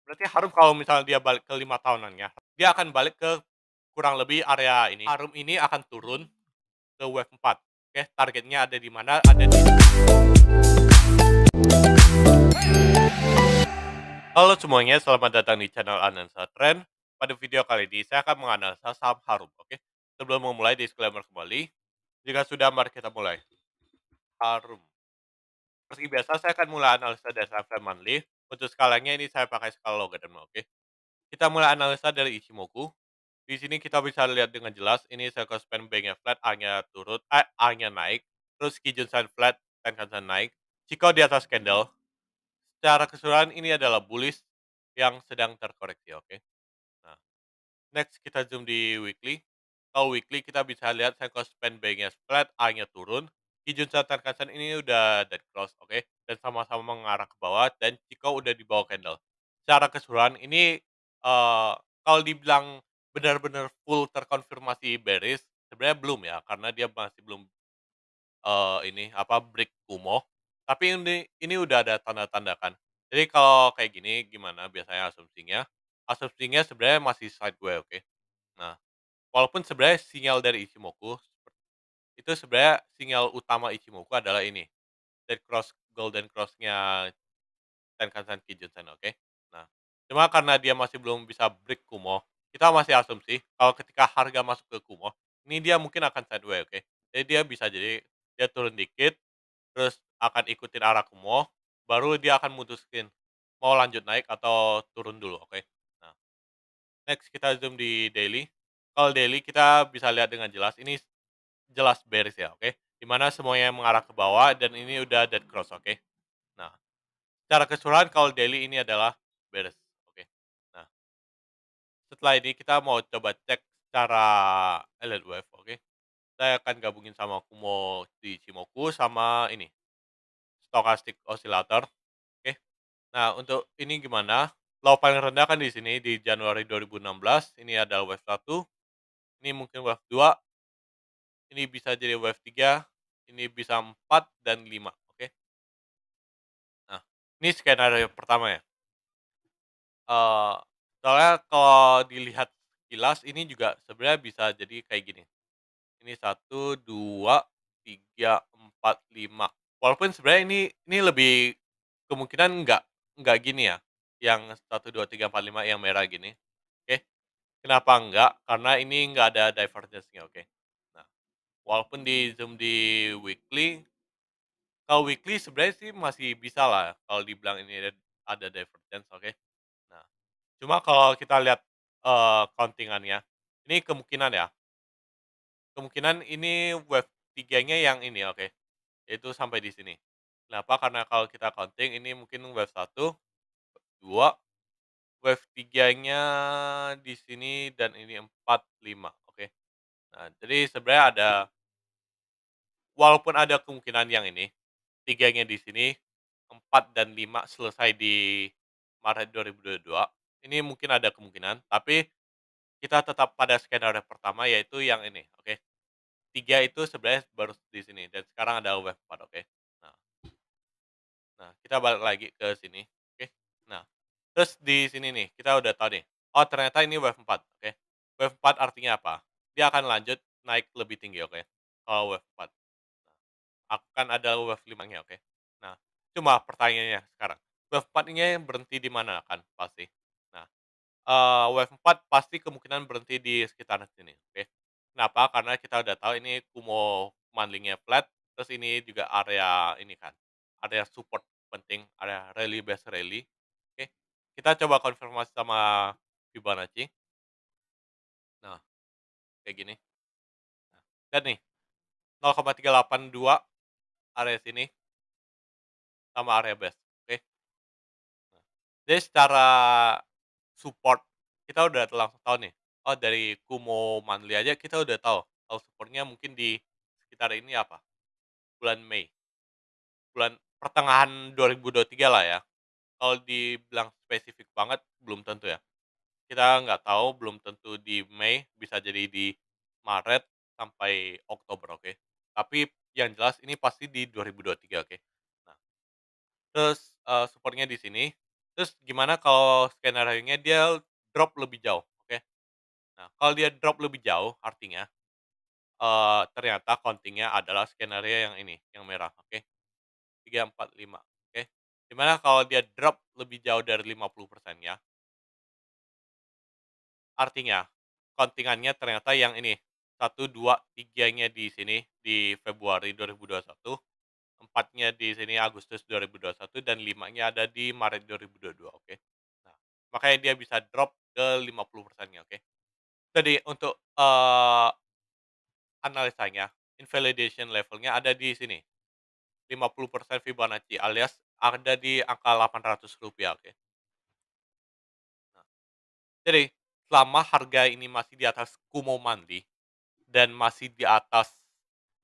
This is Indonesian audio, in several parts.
Berarti Harum kalau misalnya dia balik ke 5 tahunannya, dia akan balik ke kurang lebih area ini. Harum ini akan turun ke wave 4. Oke, targetnya ada di mana? Ada di Halo semuanya, selamat datang di channel Analisa Trend. Pada video kali ini, saya akan menganalisa saham Harum, oke? Sebelum memulai, disclaimer kembali. Jika sudah, mari kita mulai. Harum. Seperti biasa, saya akan mulai analisa dari time monthly. Untuk skalanya ini saya pakai skala logaritma, oke? Kita mulai analisa dari Ichimoku. Di sini kita bisa lihat dengan jelas, ini Seiko Span Bank-nya flat, A-nya turun, A-nya naik, terus Kijun Sen flat, Tenkan Sen naik, Chikou di atas candle. Secara keseluruhan ini adalah bullish yang sedang terkoreksi, oke. Nah, next kita zoom di weekly. Kalau weekly kita bisa lihat Seiko Span Bank-nya flat, A-nya turun, Kijun Sen Tenkan Sen ini udah dead cross, oke, dan sama-sama mengarah ke bawah, dan Chikou udah di bawah candle. Secara keseluruhan ini kalau dibilang benar-benar full terkonfirmasi bearish, sebenarnya belum ya, karena dia masih belum, ini, apa, break Kumo. Tapi ini udah ada tanda-tanda kan. Jadi kalau kayak gini gimana biasanya asumsinya? Asumsinya sebenarnya masih sideways, oke. Nah, walaupun sebenarnya sinyal dari Ichimoku, itu sebenarnya sinyal utama Ichimoku adalah ini, dead cross golden cross-nya Tenkan-sen, Kijun-sen, oke. Nah, cuma karena dia masih belum bisa break Kumo, kita masih asumsi kalau ketika harga masuk ke Kumo, ini dia mungkin akan sideways, oke. Jadi dia bisa jadi dia turun dikit, terus akan ikutin arah Kumo, baru dia akan mutusin mau lanjut naik atau turun dulu, oke. Nah, next kita zoom di daily. Kalau daily kita bisa lihat dengan jelas, ini jelas bearish ya, oke. Dimana semuanya mengarah ke bawah dan ini udah dead cross, oke. Nah, secara keseluruhan kalau daily ini adalah beres, oke. Nah, setelah ini kita mau coba cek secara Elliott Wave, oke. Saya akan gabungin sama Kumo di Ichimoku sama ini, Stochastic Oscillator, oke. Nah, untuk ini gimana? Low paling rendah kan di sini di Januari 2016, ini ada wave 1, ini mungkin wave 2, ini bisa jadi wave 3, ini bisa 4 dan 5, oke. Nah, ini skenario pertama ya. Eee, Soalnya kalau dilihat sekilas ini juga sebenarnya bisa jadi kayak gini. Ini 1, 2, 3, 4, 5. Walaupun sebenarnya ini lebih kemungkinan nggak gini ya, yang 1, 2, 3, 4, 5 yang merah gini, oke. Kenapa enggak? Karena ini nggak ada divergence-nya, oke. Nah, walaupun di zoom di weekly, kalau weekly sebenarnya sih masih bisa lah kalau dibilang ini ada divergence, oke. Nah, cuma kalau kita lihat, counting-annya, ini kemungkinan ya, kemungkinan ini wave tiganya yang ini, oke, itu sampai di sini. Kenapa? Karena kalau kita counting ini mungkin wave 1, 2, wave tiganya di sini dan ini 4, 5, oke. Nah, jadi sebenarnya ada walaupun ada kemungkinan yang ini, tiganya di sini, 4 dan 5 selesai di Maret 2022, ini mungkin ada kemungkinan, tapi kita tetap pada skenario pertama yaitu yang ini, oke. 3 itu sebenarnya baru di sini dan sekarang ada wave 4, oke. Nah nah kita balik lagi ke sini, oke. Nah, terus di sini nih kita udah tahu nih, oh ternyata ini wave 4, oke. Wave 4 artinya apa? Dia akan lanjut naik lebih tinggi, oke, kalau wave 4. Nah, akan ada wave 5-nya, oke. Nah, cuma pertanyaannya sekarang, wave 4-nya berhenti di mana kan pasti? Nah, wave 4 pasti kemungkinan berhenti di sekitaran sini, oke. Kenapa? Karena kita udah tahu ini Kumo manlingnya flat, terus ini juga area ini kan, area support penting, area rally base rally, oke. Kita coba konfirmasi sama Fibonacci. Nah, kayak gini. Nah, lihat nih, 0,382 area sini sama area base, oke. Nah, jadi secara support kita udah langsung tahu nih, oh dari Kumo monthly aja kita udah tahu, kalau supportnya mungkin di sekitar ini apa, bulan Mei, bulan pertengahan 2023 lah ya. Kalau dibilang spesifik banget belum tentu ya. Kita nggak tahu, belum tentu di Mei, bisa jadi di Maret sampai Oktober, oke. Tapi yang jelas ini pasti di 2023, oke. Nah, terus, support di sini. Terus gimana kalau skenarionya dia drop lebih jauh, oke. Nah, kalau dia drop lebih jauh artinya, ternyata counting-nya adalah skenario yang ini, yang merah, oke. 3 4 5 oke. Dimana kalau dia drop lebih jauh dari 50% ya, artinya counting-annya ternyata yang ini, 1, 2, 3-nya di sini di Februari 2021, 4-nya di sini Agustus 2021, dan 5-nya ada di Maret 2022, oke. Nah, makanya dia bisa drop ke 50%-nya, oke. Jadi untuk, analisanya, invalidation level-nya ada di sini, 50% Fibonacci alias ada di angka Rp800, oke. Nah, jadi selama harga ini masih di atas Kumo Mandi dan masih di atas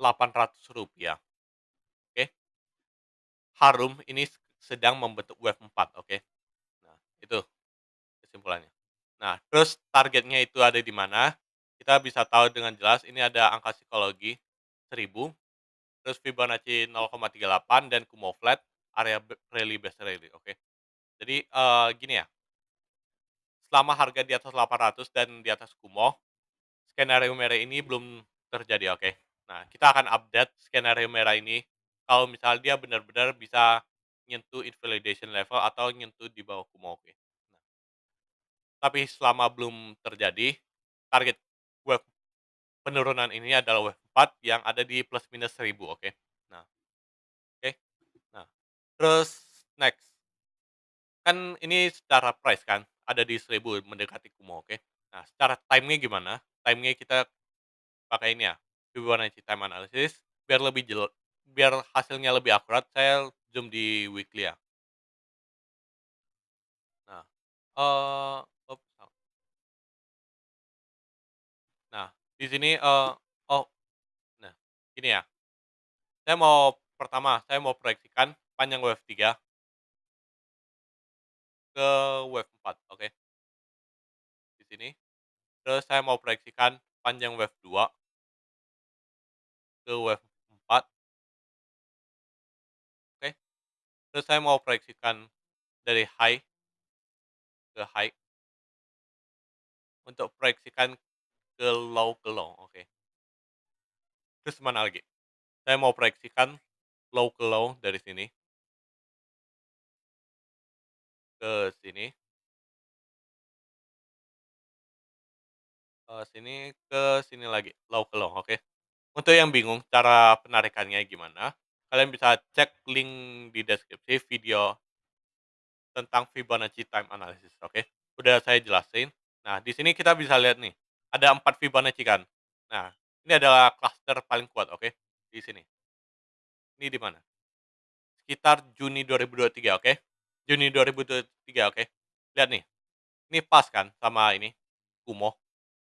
Rp800, oke, harum ini sedang membentuk wave 4, oke. Nah, itu kesimpulannya. Nah, terus targetnya itu ada di mana? Kita bisa tahu dengan jelas ini ada angka psikologi 1000, terus Fibonacci 0,38 dan Kumo flat, area rally base rally, oke. Jadi, gini ya, selama harga di atas 800 dan di atas Kumo, skenario merah ini belum terjadi, oke. Nah, kita akan update skenario merah ini kalau misal dia benar-benar bisa nyentuh invalidation level atau nyentuh di bawah Kumo, oke. Nah, tapi selama belum terjadi, target wave penurunan ini adalah wave 4 yang ada di plus minus 1000, oke. Nah, oke. Nah, terus next, kan ini secara price kan, ada di 1000 mendekati Kumo, oke. Nah, secara time-nya gimana? Time-nya kita pakai ini ya, Fibonacci time analysis, biar hasilnya lebih akurat, saya zoom di weekly ya. Nah, oops, nah, di sini, oh, nah, ini ya, saya mau proyeksikan panjang wave 3 ke wave 4, oke, di sini. Terus saya mau proyeksikan panjang wave 2 ke wave 4, oke. Terus saya mau proyeksikan dari high ke high untuk proyeksikan ke low, oke. Terus mana lagi? Saya mau proyeksikan low ke low dari sini ke sini, ke sini lagi, low ke low, oke. Untuk yang bingung cara penarikannya gimana, kalian bisa cek link di deskripsi video tentang Fibonacci time analysis, oke. Udah saya jelasin. Nah, di sini kita bisa lihat nih, ada 4 Fibonacci kan. Nah, ini adalah cluster paling kuat, oke, di sini. Ini di mana? Sekitar Juni 2023, oke. Juni 2023, oke. Lihat nih, ini pas kan sama ini, Kumo.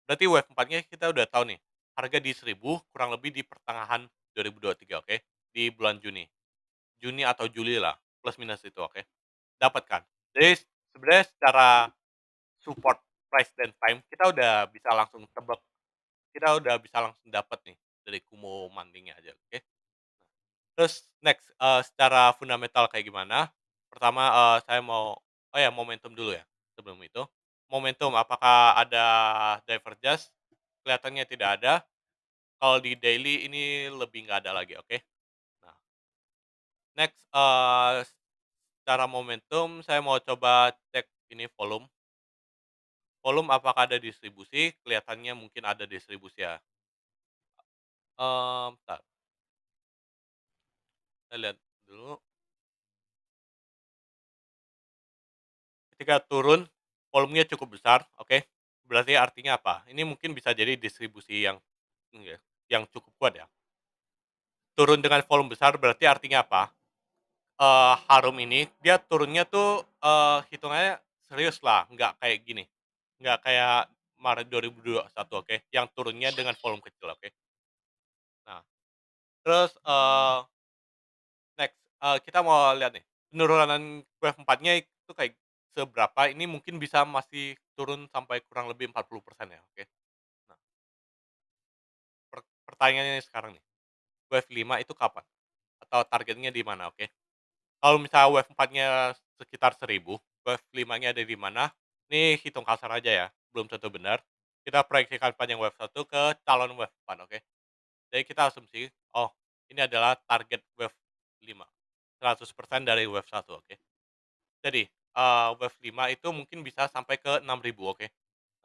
Berarti wave 4-nya kita udah tahu nih, harga di 1000 kurang lebih di pertengahan 2023, oke, di bulan Juni. Juni atau Juli lah, plus minus itu, oke. Dapat kan? Jadi sebenarnya secara support price dan time kita udah bisa langsung tebak, kita udah bisa langsung dapat nih dari Kumo Mantingnya aja, oke. Terus next, secara fundamental kayak gimana? Pertama, saya mau, oh ya, momentum dulu ya, sebelum itu. Momentum apakah ada divergence? Kelihatannya tidak ada. Kalau di daily ini lebih nggak ada lagi, oke. Nah, next, secara momentum saya mau coba cek ini volume. Volume apakah ada distribusi? Kelihatannya mungkin ada distribusi ya. Bentar, saya lihat dulu. Ketika turun, volumenya cukup besar, oke. Berarti artinya apa? Ini mungkin bisa jadi distribusi yang ya, yang cukup kuat ya. Turun dengan volume besar berarti artinya apa? Harum ini dia turunnya tuh, hitungannya serius lah, nggak kayak gini, nggak kayak Maret 2021, oke, yang turunnya dengan volume kecil, oke. Nah, terus, next, kita mau lihat nih, penurunan wave 4-nya itu kayak seberapa, ini mungkin bisa masih turun sampai kurang lebih 40% ya, oke. Nah, pertanyaannya sekarang nih, wave 5 itu kapan? Atau targetnya di mana, oke? Kalau misalnya wave 4-nya sekitar 1000, wave 5-nya ada di mana. Ini hitung kasar aja ya, belum tentu benar. Kita proyeksikan panjang wave 1 ke calon wave 4, oke. Jadi kita asumsi, oh ini adalah target wave 5, 100% dari wave 1, oke. Jadi, wave 5 itu mungkin bisa sampai ke 6.000, oke.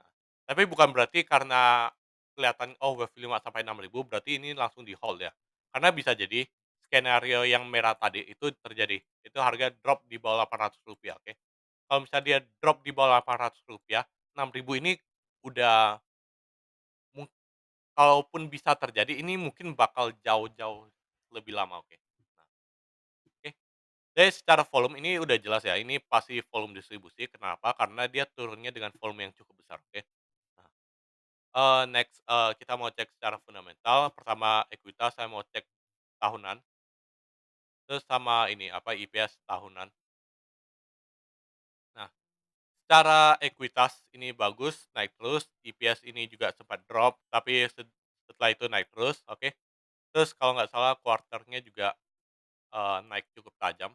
Nah, tapi bukan berarti karena kelihatan, oh wave 5 sampai 6.000 berarti ini langsung di-hold ya. Karena bisa jadi skenario yang merah tadi itu terjadi, itu harga drop di bawah Rp800, oke. Kalau misalnya dia drop di bawah Rp800, 6.000 ini udah mung kalaupun bisa terjadi ini mungkin bakal jauh-jauh lebih lama, oke. Nah, oke. Jadi secara volume ini udah jelas ya, ini pasti volume distribusi, kenapa? Karena dia turunnya dengan volume yang cukup besar, oke. Nah, next, kita mau cek secara fundamental, pertama ekuitas saya mau cek tahunan, terus sama ini, apa, IPS tahunan. Nah, secara ekuitas ini bagus, naik terus, IPS ini juga sempat drop, tapi setelah itu naik terus, oke. Terus kalau nggak salah kuarternya juga, naik cukup tajam,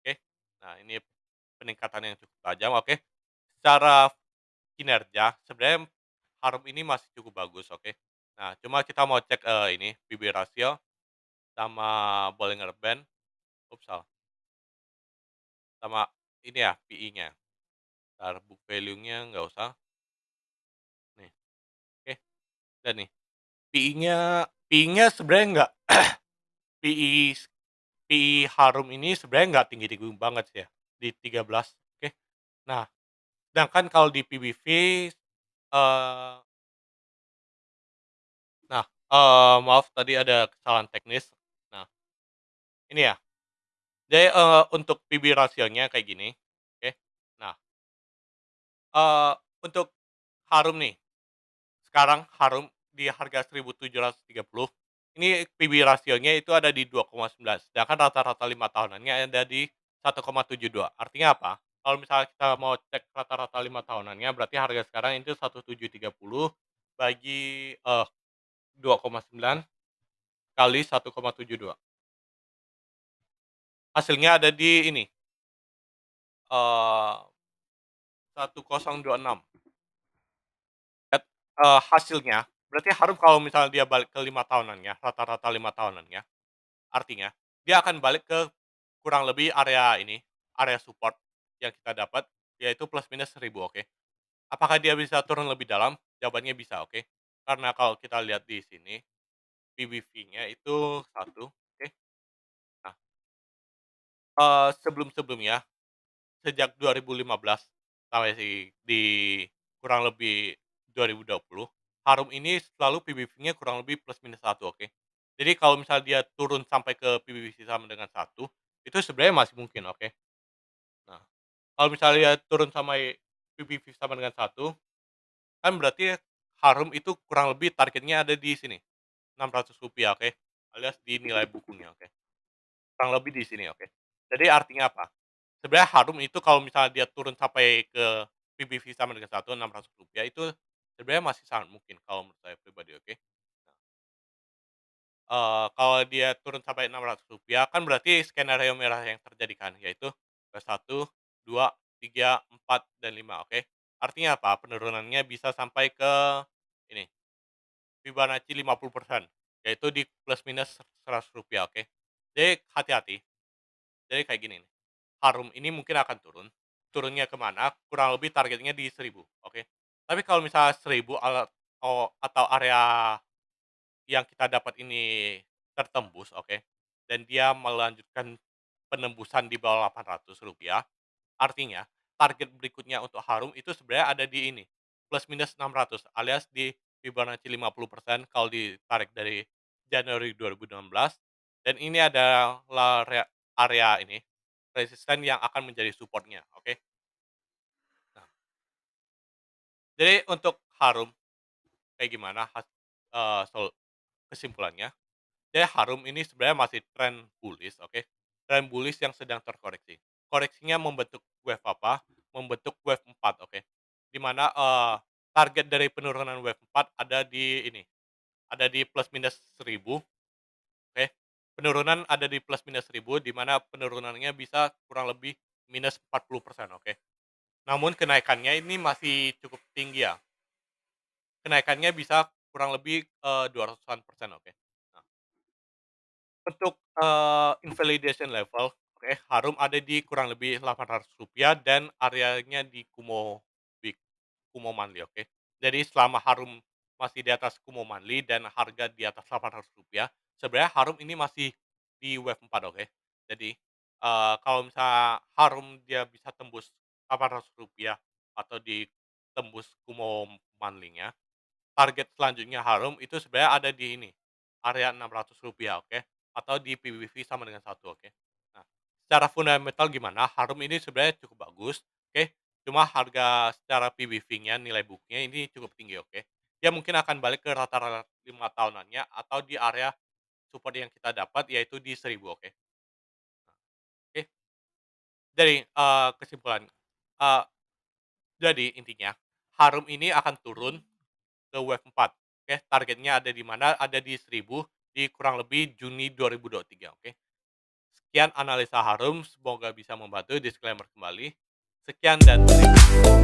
oke. Nah, ini peningkatan yang cukup tajam, oke. Secara kinerja sebenarnya Harum ini masih cukup bagus, oke. Nah, cuma kita mau cek, ini PB ratio sama Bollinger Band, salah, sama ini ya PI-nya. Entar book value-nya nggak usah, nih, oke. Dan nih, PI-nya sebenarnya nggak PI PI Harum ini sebenarnya nggak tinggi-tinggi banget sih ya, di 13, oke. Nah, sedangkan kalau di PBV, eee, nah, maaf tadi ada kesalahan teknis. Nah, ini ya, jadi, untuk PB rasionya kayak gini, oke. Nah, eee, untuk Harum nih, sekarang Harum di harga 1.730, ini PB rasionya itu ada di 2,9, sedangkan rata-rata 5 tahunannya ada di 1,72. Artinya apa? Kalau misalnya kita mau cek rata-rata 5 tahunannya, berarti harga sekarang itu 1.730 bagi, 2,9 kali 1,72. Hasilnya ada di ini, 1026. Hasilnya, berarti Harum kalau misalnya dia balik ke 5 tahunannya, rata-rata 5 tahunannya, artinya dia akan balik ke kurang lebih area ini, area support yang kita dapat, yaitu plus minus 1.000, oke. Apakah dia bisa turun lebih dalam? Jawabannya bisa, oke. Karena kalau kita lihat di sini, PBV-nya itu 1, oke. Nah, sebelum-sebelumnya, sejak 2015 sampai di kurang lebih 2020, Harum ini selalu PBV-nya kurang lebih plus minus 1, oke. Jadi kalau misalnya dia turun sampai ke PBV sama dengan 1, itu sebenarnya masih mungkin, oke. Nah, kalau misalnya dia turun sampai PBV sama dengan 1, kan berarti Harum itu kurang lebih targetnya ada di sini, Rp600, oke, alias di nilai bukunya, oke. Kurang lebih di sini, oke. Jadi artinya apa? Sebenarnya Harum itu kalau misalnya dia turun sampai ke PBV sama dengan 1, Rp600, itu sebenarnya masih sangat mungkin kalau menurut saya pribadi, oke. Nah, kalau dia turun sampai Rp600, kan berarti skenario merah yang terjadi kan, yaitu ke 1, 2, 3, 4, dan 5, oke. Artinya apa? Penurunannya bisa sampai ke ini, Fibonacci 50%, yaitu di plus minus Rp100, oke. Jadi hati-hati, jadi kayak gini nih, Harum ini mungkin akan turun, turunnya kemana? Kurang lebih targetnya di 1.000, oke. Tapi kalau misalnya 1.000 atau area yang kita dapat ini tertembus, oke, dan dia melanjutkan penembusan di bawah Rp800, artinya target berikutnya untuk Harum itu sebenarnya ada di ini, plus minus 600 alias di Fibonacci 50% kalau ditarik dari Januari 2016, dan ini adalah area ini, resisten yang akan menjadi supportnya, oke. Nah, jadi untuk Harum kayak gimana kesimpulannya? Jadi Harum ini sebenarnya masih tren bullish, oke. Tren bullish yang sedang terkoreksi. Koreksinya membentuk wave apa? Membentuk wave 4, oke. Di mana, target dari penurunan wave 4 ada di ini, ada di plus minus 1.000, oke. Penurunan ada di plus minus 1.000, di mana penurunannya bisa kurang lebih minus 40%, oke. Namun kenaikannya ini masih cukup tinggi ya, kenaikannya bisa kurang lebih, 200-an persen, oke. Nah, untuk, invalidation level, oke, Harum ada di kurang lebih Rp800 dan areanya di Kumo Manli, oke. Jadi selama Harum masih di atas Kumo Manli dan harga di atas Rp800, sebenarnya Harum ini masih di wave 4, oke. Jadi, kalau misalnya Harum dia bisa tembus Rp800 atau ditembus Kumo Manlinya, target selanjutnya Harum itu sebenarnya ada di ini, area Rp600, oke, atau di PBV sama dengan satu, oke. Nah, secara fundamental gimana, Harum ini sebenarnya cukup bagus, oke, cuma harga secara PBV-nya, nilai book-nya ini cukup tinggi, oke. Dia mungkin akan balik ke rata-rata 5 tahunannya atau di area support yang kita dapat yaitu di 1.000, oke. Oke, jadi, kesimpulan, eee, jadi intinya, Harum ini akan turun ke wave 4, oke, targetnya ada di mana, ada di 1.000 di kurang lebih Juni 2023, oke. Sekian analisa Harum, semoga bisa membantu, disclaimer kembali. Sekian dan terima kasih.